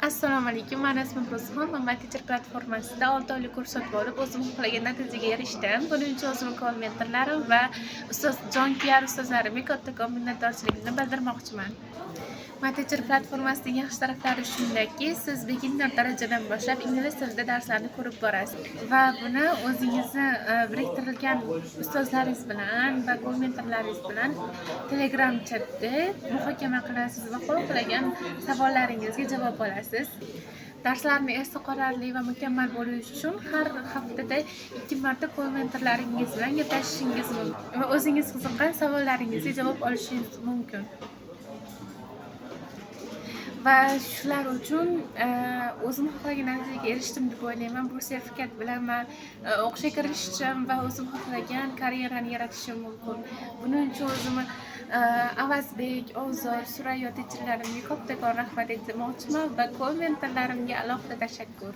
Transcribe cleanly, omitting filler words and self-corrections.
Assalomu alaykum. Men ismim Rusxon. Men Teacher platformasida 6 oylik kurs sotib olib, o'zim xohlagan natijaga erishdim. Buning uchun o'zimning mentorlarim va ustoz Jonkiyar ustozlarimga kattakon minnatdorchiligimni bildirmoqchiman. Men Teacher platformasining yaxshi taraflari shundaki, siz beginner darajadan boshlab ingliz tilida darslarni ko'rib borasiz va buni o'zingizni biriktirilgan ustozlaringiz bilan va mentorlaringiz bilan Telegram chatda muhokama qilasiz va xohlagan savollaringizga javob olasiz. Darslarni esda qolarli va mukammal bo'lishi uchun har haftada 2 marta mentorlaringiz bilan gaplashishingiz mumkin va o'zingiz qiziqqan savollaringizga javob olishingiz mumkin. Va shular uchun o'zim xohlagan natijaga erishdim deb o'ylayman. Bu sertifikat bilan men o'qishga kirishim va o'zim xohlagan karyerani yaratishim mumkin. Buning uchun o'zimni Avazbek, Ozor, Surayyo teacherlarimga kattakon rahmat aytmoqchiman va mentorlarimga alohida tashakkur.